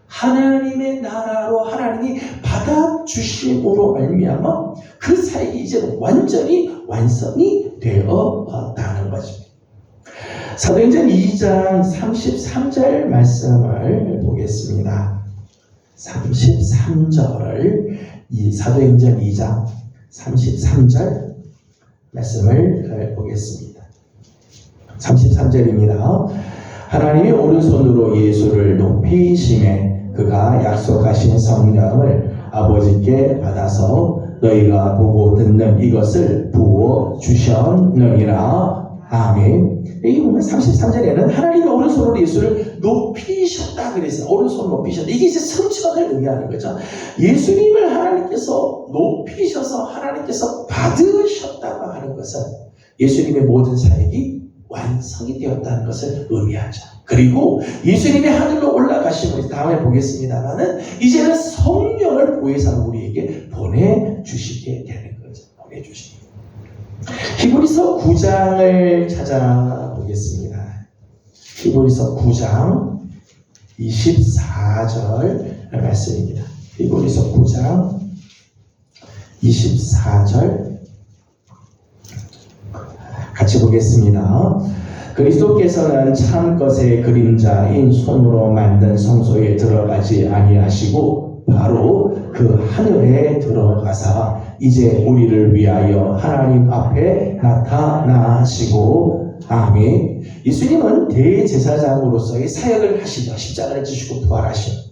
하나님의 나라로 하나님이 받아주심으로 말미암아 그 사역이 이제는 완전히 완성이 되었다는 거죠. 사도행전 2장 33절 말씀을 보겠습니다. 33절을 이 사도행전 2장 33절 말씀을 보겠습니다. 33절입니다. 하나님이 오른손으로 예수를 높이심에 그가 약속하신 성령을 아버지께 받아서 너희가 보고 듣는 이것을 부어 주셨느니라. 아멘. 여기 보면 33절에는 하나님의 오른손으로 예수를 높이셨다 그랬어요. 오른손 높이셨다. 이게 이제 승천을 의미하는 거죠. 예수님을 하나님께서 높이셔서 하나님께서 받으셨다고 하는 것은 예수님의 모든 사역이 완성이 되었다는 것을 의미하죠. 그리고 예수님이 하늘로 올라가심을 다음에 보겠습니다만은 이제는 성령을 보혜사 우리에게 보내주시게 되는 거죠. 보내주시게. 히브리서 9장을 찾아보겠습니다. 히브리서 9장 24절 말씀입니다. 히브리서 9장 24절 같이 보겠습니다. 그리스도께서는 참 것의 그림자인 손으로 만든 성소에 들어가지 아니하시고 바로 그 하늘에 들어가사 이제 우리를 위하여 하나님 앞에 나타나시고 아멘. 예수님은 대제사장으로서의 사역을 하시죠. 십자가를 지시고 부활하시죠.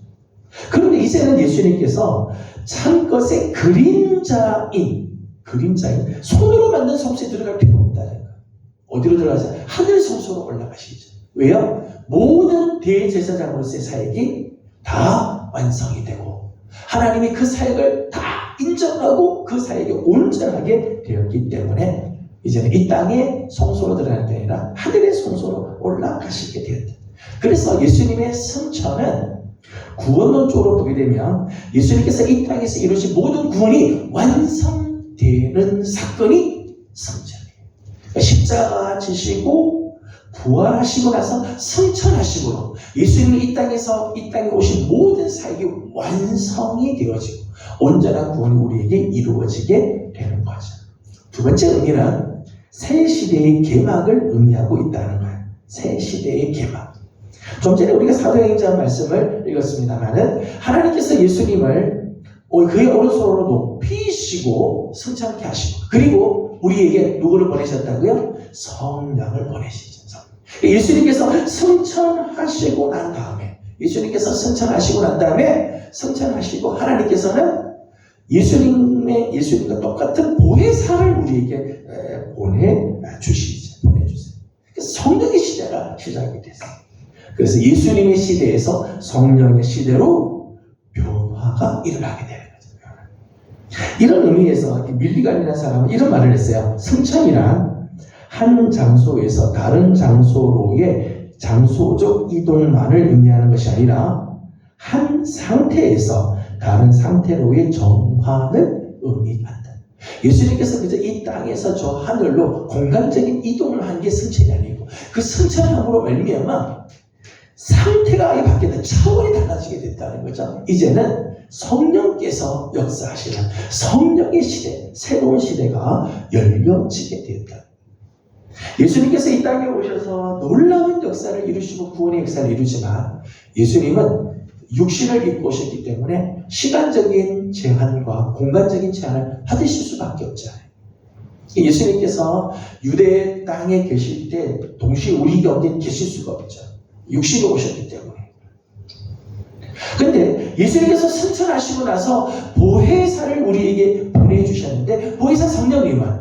그런데 이제는 예수님께서 참 것의 그림자인 그림자인 손으로 만든 성소에 들어갈 필요 없다는 거예요. 어디로 들어가세요? 하늘 성소로 올라가시죠. 왜요? 모든 대제사장으로서의 사역이 다 완성이 되고 하나님이 그 사역을 다 인정하고 그 사역이 온전하게 되었기 때문에 이제는 이 땅의 성소로 들어가는 게 아니라 하늘의 성소로 올라가시게 되었다. 그래서 예수님의 승천은 구원론적으로 보게 되면 예수님께서 이 땅에서 이루신 모든 구원이 완성되는 사건이 승천이에요. 그러니까 십자가 지시고 부활하시고 나서 승천하심으로 예수님이 이 땅에 오신 모든 사역이 완성이 되어지고 온전한 구원이 우리에게 이루어지게 되는 거죠. 두 번째 의미는 새 시대의 개막을 의미하고 있다는 거예요. 새 시대의 개막. 좀 전에 우리가 사도행전 말씀을 읽었습니다만은 하나님께서 예수님을 그의 오른손으로 높이시고 승천케 하시고 그리고 우리에게 누구를 보내셨다고요? 성령을 보내시죠. 예수님께서 승천하시고 난 다음에 승천하시고 하나님께서는 예수님과 똑같은 보혜사를 우리에게 보내주세요. 성령의 시대가 시작이 됐어요. 그래서 예수님의 시대에서 성령의 시대로 변화가 일어나게 되는 거죠. 이런 의미에서 밀리감이라는 사람은 이런 말을 했어요. 승천이란 한 장소에서 다른 장소로의 장소적 이동만을 의미하는 것이 아니라 한 상태에서 다른 상태로의 전환을 의미한다. 예수님께서 그저 이 땅에서 저 하늘로 공간적인 이동을 한 게 승천이 아니고 그 승천함으로 말미암아 상태가 아예 바뀌었다. 차원이 달라지게 됐다는 거죠. 이제는 성령께서 역사하시는 성령의 시대, 새로운 시대가 열려지게 되었다. 예수님께서 이 땅에 오셔서 놀라운 역사를 이루시고 구원의 역사를 이루지만 예수님은 육신을 입고 오셨기 때문에 시간적인 제한과 공간적인 제한을 받으실 수밖에 없잖아요. 예수님께서 유대 땅에 계실 때 동시에 우리 가운데 계실 수가 없죠. 육신으로 오셨기 때문에. 근데 예수님께서 승천하시고 나서 보혜사를 우리에게 보내주셨는데 보혜사 성령님은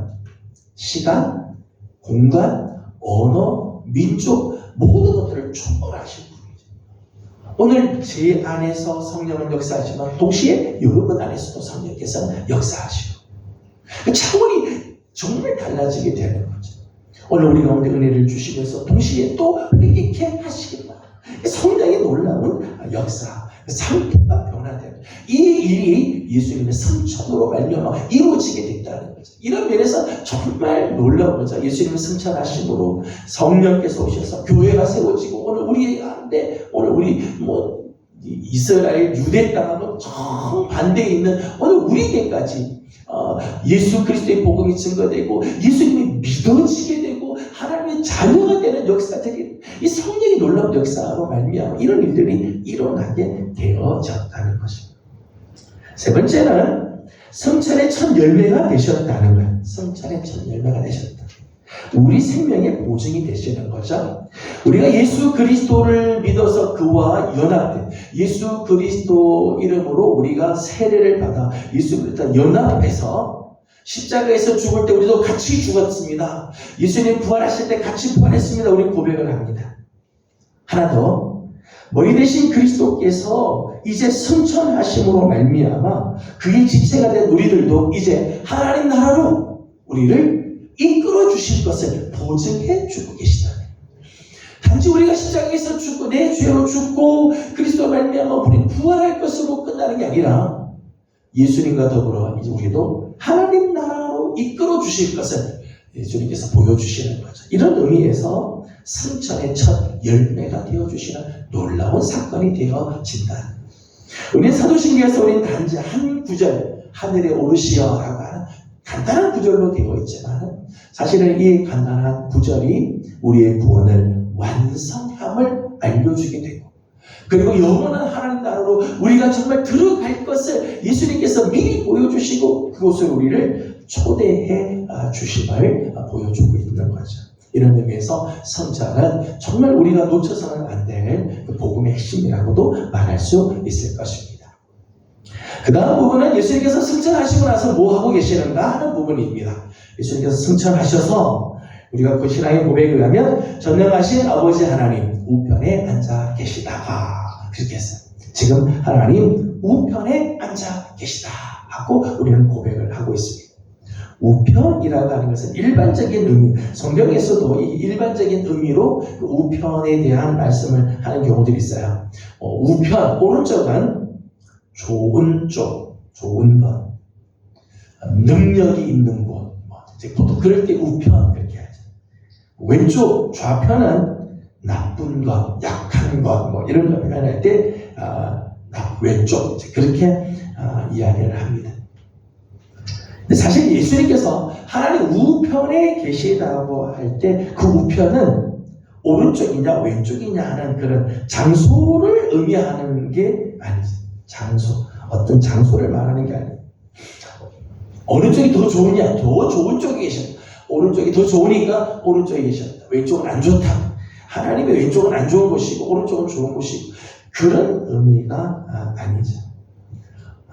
시간, 공간, 언어, 민족 모든 것들을 초월하신 분이죠. 오늘 제 안에서 성령은 역사하지만 동시에 여러분 안에서도 성령께서 역사하시고 차원이 정말 달라지게 되는 거죠. 오늘 우리 가운데 은혜를 주시면서 동시에 또 회개케 하시겠다. 성령의 놀라운 역사, 상태가 변화되는 이 일이 예수님의 승천으로 말미암아 이루어지게 됐다는 거죠. 이런 면에서 정말 놀라운 거죠. 예수님의 승천하심으로 성령께서 오셔서 교회가 세워지고 오늘 우리 가운데 오늘 우리 이스라엘 유대 땅하고 정반대에 있는 오늘 우리에게까지 예수 그리스도의 복음이 증거되고 예수님이 믿어지게 되고 하나님의 자녀가 되는 역사들이 이 성령의 놀라운 역사로 말미암아 이런 일들이 일어나게 되어졌다는 것입니다. 세 번째는 성찬의 첫 열매가 되셨다는 거예요. 성찬의 첫 열매가 되셨다. 우리 생명의 보증이 되시는 거죠. 우리가 예수 그리스도를 믿어서 그와 연합돼 예수 그리스도 이름으로 우리가 세례를 받아 예수 그리스도 연합해서 십자가에서 죽을 때 우리도 같이 죽었습니다. 예수님 부활하실 때 같이 부활했습니다. 우리 고백을 합니다. 하나 더 머리 대신 그리스도께서 이제 승천하심으로 말미암아 그의 지체가 된 우리들도 이제 하나님 나라로 우리를 이끌어 주실 것을 보증해 주고 계시다. 단지 우리가 십자가에서 죽고 내 죄로 죽고 그리스도로 말미암아 우리 부활할 것으로 끝나는 게 아니라 예수님과 더불어 이제 우리도 하나님 나라로 이끌어 주실 것을 예수님께서 보여주시는 거죠. 이런 의미에서 승천의 첫 열매가 되어주시는 놀라운 사건이 되어진다. 우리는 사도신경에서 우리는 단지 한 구절 하늘에 오르시어라고 하는 간단한 구절로 되어 있지만 사실은 이 간단한 구절이 우리의 구원을 완성함을 알려주게 되고 그리고 영원한 하나님 나라로 우리가 정말 들어갈 것을 예수님께서 미리 보여주시고 그곳을 우리를 초대해 주심을 보여주고 있는 거죠. 이런 의미에서 성찬은 정말 우리가 놓쳐서는 안 될 그 복음의 핵심이라고도 말할 수 있을 것입니다. 그 다음 부분은 예수님께서 승천하시고 나서 뭐 하고 계시는가 하는 부분입니다. 예수님께서 승천하셔서 우리가 그 신앙의 고백에 의하면 전능하신 아버지 하나님 우편에 앉아 계시다가 그렇게 했어요. 지금 하나님 우편에 앉아 계시다 하고 우리는 고백을 하고 있습니다. 우편이라고 하는 것은 일반적인 의미, 성경에서도 이 일반적인 의미로 그 우편에 대한 말씀을 하는 경우들이 있어요. 우편, 오른쪽은 좋은 쪽, 좋은 것, 능력이 있는 곳, 보통 그럴 때 우편 그렇게 하죠. 왼쪽, 좌편은 나쁜 것, 약한 것, 이런 걸 표현할 때 왼쪽 그렇게 이야기를 합니다. 근데 사실 예수님께서 하나님 우편에 계시다고 할 때 그 우편은 오른쪽이냐 왼쪽이냐 하는 그런 장소를 의미하는 게 아니죠. 장소, 어떤 장소를 말하는 게 아니에요. 어느 쪽이 더 좋으냐, 더 좋은 쪽에 계셨다. 오른쪽이 더 좋으니까 오른쪽에 계셨다. 왼쪽은 안 좋다. 하나님의 왼쪽은 안 좋은 곳이고 오른쪽은 좋은 곳이고 그런 의미가 아니죠.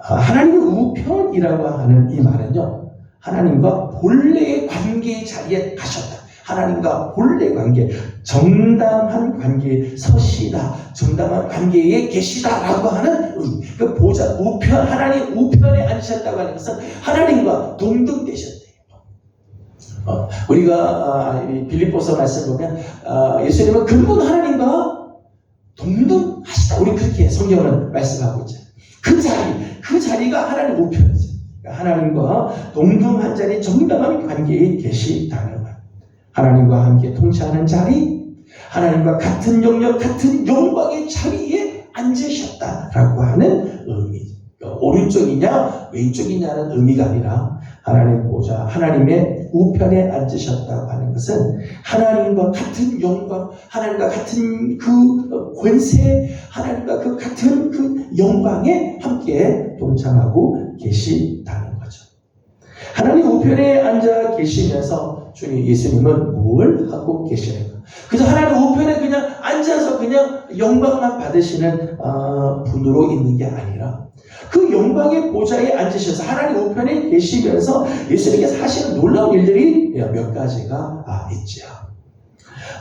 하나님의 우편이라고 하는 이 말은요, 하나님과 본래의 관계의 자리에 가셨다. 하나님과 본래 관계, 정당한 관계에 서시다, 정당한 관계에 계시다라고 하는 의미. 그 보좌, 우편, 하나님 우편에 앉으셨다고 하는 것은 하나님과 동등되셨대요. 우리가 빌립보서 말씀 보면 예수님은 근본 하나님과 동등하시다. 우리 그렇게 성경은 말씀하고 있죠. 그 자리가 하나님 우편이죠. 하나님과 동등한 자리, 정당한 관계에 계시다는 것. 하나님과 함께 통치하는 자리, 하나님과 같은 영역, 같은 영광의 자리에 앉으셨다라고 하는 의미죠. 오른쪽이냐 왼쪽이냐는 의미가 아니라 하나님 보좌, 하나님의 우편에 앉으셨다고 하는 것은 하나님과 같은 영광, 하나님과 같은 그 권세, 하나님과 그 같은 그 영광에 함께 동참하고 계시다는 거죠. 하나님 우편에 앉아 계시면서 주님 예수님은 뭘 하고 계시는가? 그래서 하나님 우편에 그냥 앉아서 그냥 영광만 받으시는 분으로 있는 게 아니라 그 영광의 보좌에 앉으셔서 하나님 우편에 계시면서 예수님께서 하시는 놀라운 일들이 몇 가지가 있죠.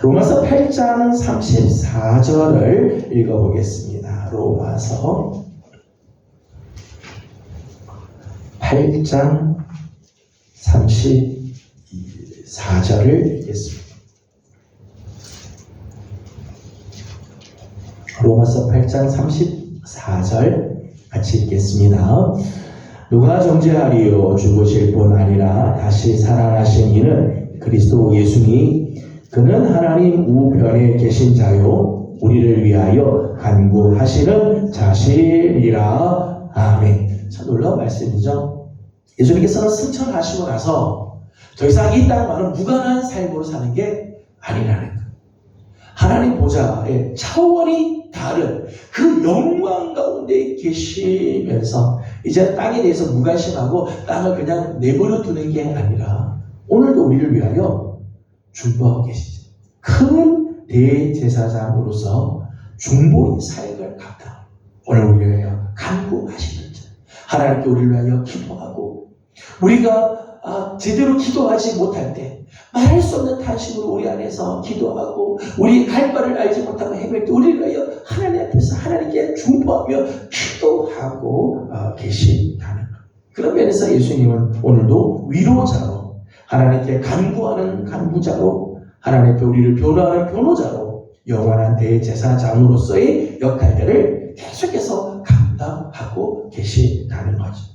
로마서 8장 34절을 읽어보겠습니다. 로마서 8장 34절을 읽겠습니다. 로마서 8장 34절 같이 읽겠습니다. 누가 정죄하리요? 죽으실 뿐 아니라 다시 살아나신 이는 그리스도 예수니 그는 하나님 우편에 계신 자요 우리를 위하여 간구하시는 자신이라. 아멘. 참 놀라운 말씀이죠. 예수님께서는 승천하시고 나서 더 이상 이 땅과는 무관한 삶으로 사는 게 아니라는 것. 하나님 보좌의 차원이 다른 그 영광 가운데 계시면서 이제 땅에 대해서 무관심하고 땅을 그냥 내버려 두는 게 아니라 오늘도 우리를 위하여 중보하고 계시죠. 큰 대제사장으로서 중보의 사역을 감당. 오늘 우리를 위하여 간구하시는 자. 하나님께 우리를 위하여 기도하고 우리가 제대로 기도하지 못할 때 말할 수 없는 탄식으로 우리 안에서 기도하고 우리 갈 바를 알지 못하고 헤맬 때 우리를 위하여 하나님 앞에서 하나님께 중보하며 기도하고 계신다는 것. 그런 면에서 예수님은 오늘도 위로자로 하나님께 간구하는 간구자로 하나님 앞에 우리를 변호하는 변호자로 영원한 대제사장으로서의 역할들을 계속해서 감당하고 계신다는 거죠.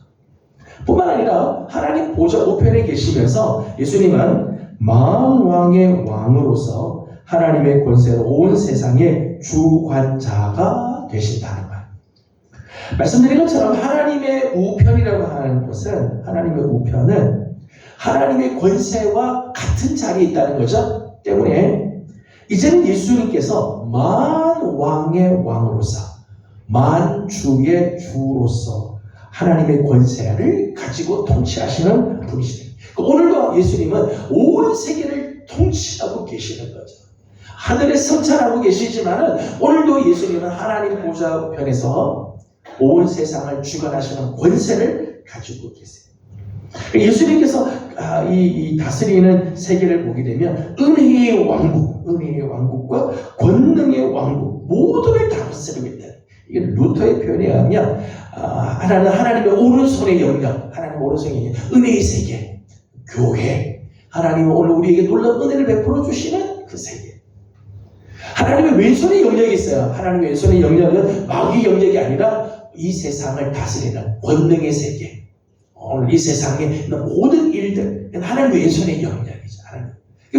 뿐만 아니라 하나님 보좌 우편에 계시면서 예수님은 만왕의 왕으로서 하나님의 권세로 온 세상의 주관자가 되신다는 거예요. 말씀드린 것처럼 하나님의 우편이라고 하는 것은 하나님의 우편은 하나님의 권세와 같은 자리에 있다는 거죠. 때문에 이제는 예수님께서 만왕의 왕으로서 만주의 주로서 하나님의 권세를 가지고 통치하시는 분이시다. 오늘도 예수님은 온 세계를 통치하고 계시는 거죠. 하늘에 성찬하고 계시지만은 오늘도 예수님은 하나님 보좌 편에서 온 세상을 주관하시는 권세를 가지고 계세요. 예수님께서 이 다스리는 세계를 보게 되면 은혜의 왕국과 권능의 왕국 모두를 다스리고 있다. 이게 루터의 표현에 의하면 하나님의 오른손의 영역, 하나님의 오른손의 영역, 은혜의 세계, 교회, 하나님은 오늘 우리에게 놀라운 은혜를 베풀어 주시는 그 세계. 하나님의 왼손의 영역이 있어요. 하나님의 왼손의 영역은 마귀 영역이 아니라 이 세상을 다스리는 권능의 세계. 오늘 이 세상에 있는 모든 일들, 하나님의 왼손의 영역이죠.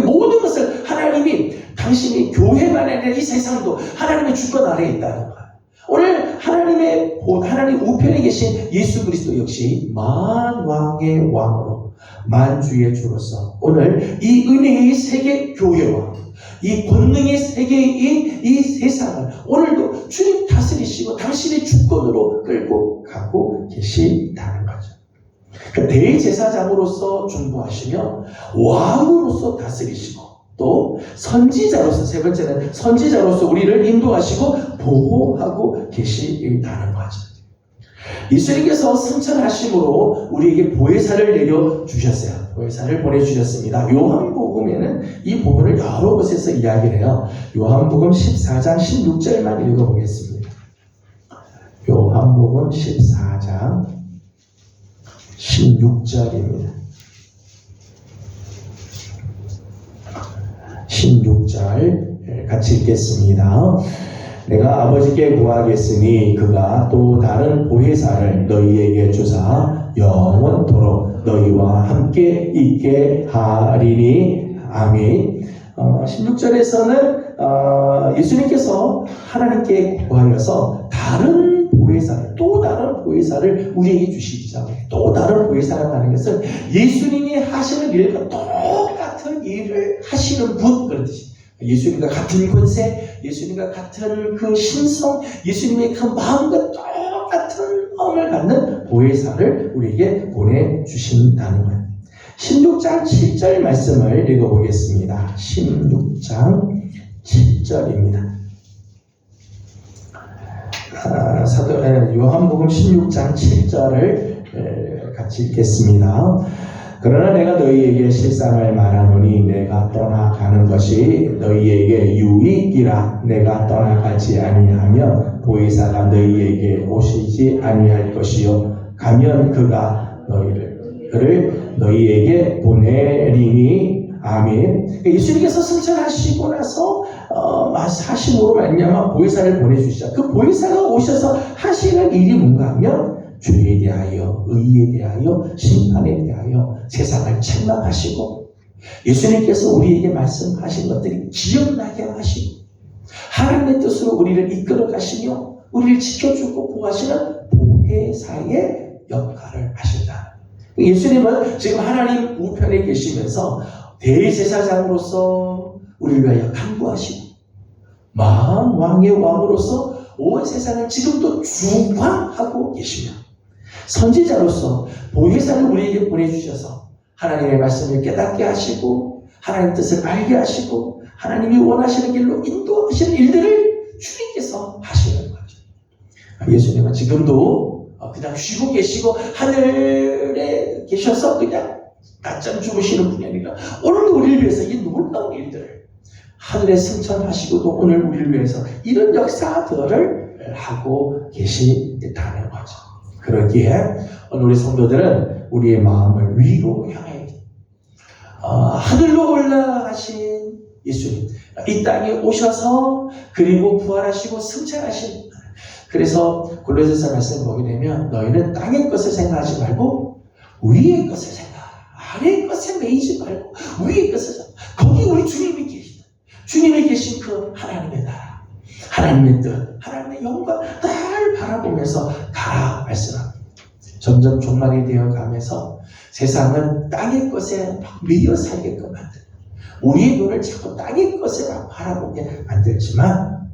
모든 것을 하나님이, 당신이 교회만 아니라 이 세상도 하나님의 주권 아래에 있다는 거예요. 오늘 하나님 우편에 계신 예수 그리스도 역시 만왕의 왕으로, 만주의 주로서 오늘 이 은혜의 세계 교회와 이 권능의 세계인 이 세상을 오늘도 주님 다스리시고 당신의 주권으로 끌고 가고 계시다는 거죠. 그러니까 대제사장으로서 중보하시며 왕으로서 다스리시고 또 선지자로서, 세 번째는 선지자로서 우리를 인도하시고 보호하고 계시다는 거죠. 예수님께서 승천하심으로 우리에게 보혜사를 내려주셨어요. 보혜사를 보내주셨습니다. 요한복음에는 이 부분을 여러 곳에서 이야기를 해요. 요한복음 14장 16절만 읽어보겠습니다. 요한복음 14장 16절입니다. 16절 같이 읽겠습니다. 내가 아버지께 구하겠으니 그가 또 다른 보혜사를 너희에게 주사 영원토록 너희와 함께 있게 하리니. 아멘. 16절에서는 예수님께서 하나님께 구하여서 다른 보혜사를, 또 다른 보혜사를 우리에게 주시죠. 또 다른 보혜사라고 하는 것은 예수님이 하시는 일과 똑같은 일을 하시는 분, 그런 뜻이에요. 예수님과 같은 권세, 예수님과 같은 그 신성, 예수님의 그 마음과 똑같은 마음을 갖는 보혜사를 우리에게 보내주신다는 거예요. 16장 7절 말씀을 읽어보겠습니다. 16장 7절입니다. 요한복음 16장 7절을 같이 읽겠습니다. 그러나 내가 너희에게 실상을 말하노니 내가 떠나가는 것이 너희에게 유익이라. 내가 떠나가지 아니하면 보혜사가 너희에게 오시지 아니할 것이요 가면 그가 그를 너희에게 보내리니. 아멘. 예수님께서 승천하시고 나서 하심으로 말미암아 보혜사를 보내주시죠. 그 보혜사가 오셔서 하시는 일이 뭔가 하면 죄에 대하여, 의에 대하여, 심판에 대하여 세상을 책망하시고, 예수님께서 우리에게 말씀하신 것들이 기억나게 하시고, 하나님의 뜻으로 우리를 이끌어 가시며 우리를 지켜주고 보호하시는 보혜사의 역할을 하신다. 예수님은 지금 하나님 우편에 계시면서 대제사장으로서 우리를 위하여 간구하시고, 만왕의 왕으로서 온 세상을 지금도 주관하고 계시며, 선지자로서 보혜사를 우리에게 보내주셔서 하나님의 말씀을 깨닫게 하시고 하나님의 뜻을 알게 하시고 하나님이 원하시는 길로 인도하시는 일들을 주님께서 하시는 거죠. 예수님은 지금도 그냥 쉬고 계시고 하늘에 계셔서 그냥 낮잠 주무시는 분이 아니라 오늘도 우리를 위해서 이 놀라운 일들을 하늘에 승천하시고도 오늘 우리를 위해서 이런 역사들을 하고 계시다는 거죠. 그러기에 오늘 우리 성도들은 우리의 마음을 위로 향해 하늘로 올라가신 예수님, 이 땅에 오셔서 그리고 부활하시고 승천하신. 그래서 골로새서 말씀을 보게 되면 너희는 땅의 것을 생각하지 말고 위의 것을 생각하라. 아래의 것에 매이지 말고 위의 것을 생각하라. 거기 우리 주님이 계시다. 주님이 계신 그 하나님의 나라, 하나님의 뜻, 하나님의 영광 날 바라보면서 다 말씀합니다. 점점 종말이 되어 가면서 세상은 땅의 것에 매여 살게끔 만든다. 우리의 눈을 자꾸 땅의 것에 바라보게 만들지만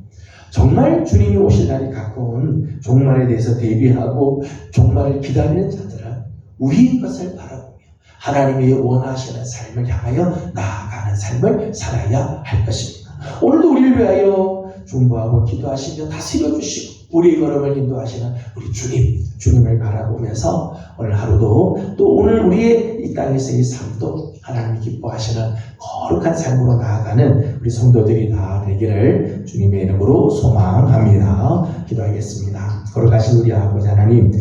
정말 주님이 오실 날이 가까운 종말에 대해서 대비하고 종말을 기다리는 자들은 우리의 것을 바라보며 하나님이 원하시는 삶을 향하여 나아가는 삶을 살아야 할 것입니다. 오늘도 우리를 위하여 중보하고 기도하시며 다스려 주시고 우리의 걸음을 인도하시는 우리 주님을 바라보면서 오늘 하루도 또 오늘 우리의 이 땅에서의 삶도 하나님이 기뻐하시는 거룩한 삶으로 나아가는 우리 성도들이 다 되기를 주님의 이름으로 소망합니다. 기도하겠습니다. 거룩하신 우리 아버지 하나님,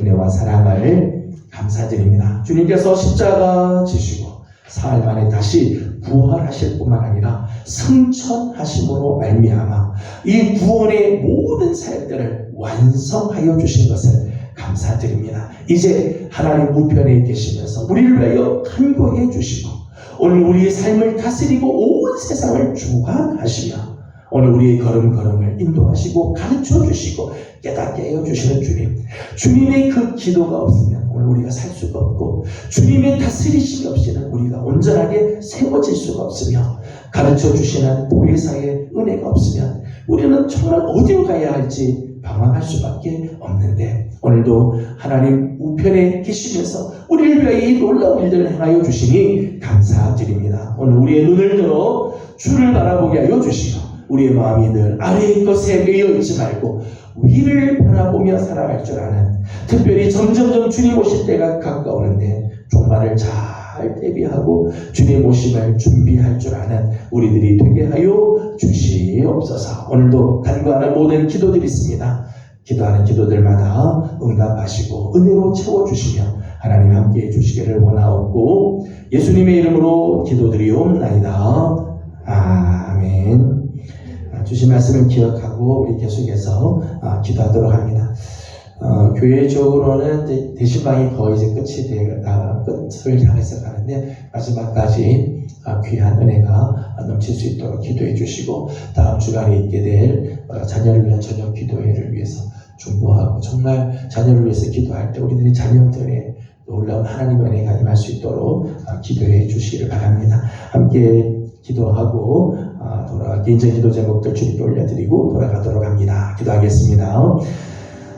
은혜와 사랑을 감사드립니다. 주님께서 십자가 지시고 사흘 만에 다시 부활하실 뿐만 아니라 승천하심으로 말미암아 이 구원의 모든 사역들을 완성하여 주신 것을 감사드립니다. 이제 하나님 우편에 계시면서 우리를 위하여 간구해 주시고 오늘 우리의 삶을 다스리고 온 세상을 주관하시며 오늘 우리의 걸음걸음을 인도하시고 가르쳐 주시고 깨닫게 하여 주시는 주님, 주님의 그 기도가 없으면 오늘 우리가 살 수가 없고 주님의 다스리심이 없이는 우리가 온전하게 세워질 수가 없으며 가르쳐 주시는 보혜사의 은혜가 없으면 우리는 정말 어디로 가야 할지 방황할 수밖에 없는데 오늘도 하나님 우편에 계시면서 우리를 위하여 이 놀라운 일들을 행하여 주시니 감사드립니다. 오늘 우리의 눈을 들어 주를 바라보게 하여 주시고 우리의 마음이 늘 아래의 것에 매여 있지 말고 위를 바라보며 살아갈 줄 아는, 특별히 점점점 주님 오실 때가 가까우는데 종말을 잘 대비하고 주님 오심을 준비할 줄 아는 우리들이 되게 하여 주시옵소서. 오늘도 간구하는 모든 기도들이 있습니다. 기도하는 기도들마다 응답하시고 은혜로 채워주시며 하나님 함께해 주시기를 원하옵고 예수님의 이름으로 기도드리옵나이다. 아멘. 주신 말씀을 기억하고 우리 계속해서 기도하도록 합니다. 교회적으로는 대신방이 거의 이제 끝을 향해서 가는데 마지막까지 귀한 은혜가 넘칠 수 있도록 기도해 주시고 다음 주간에 있게 될 자녀를 위한 저녁 기도회를 위해서 중보하고 정말 자녀를 위해서 기도할 때 우리들의 자녀들의 놀라운 하나님의 은혜가 임할 수 있도록 기도해 주시기를 바랍니다. 함께 기도하고 개인적 기도 제목들 주님께 올려드리고 돌아가도록 합니다. 기도하겠습니다.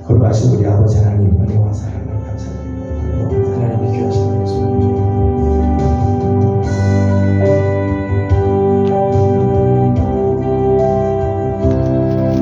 거룩하신 우리 아버지 하나님, 은혜와 사랑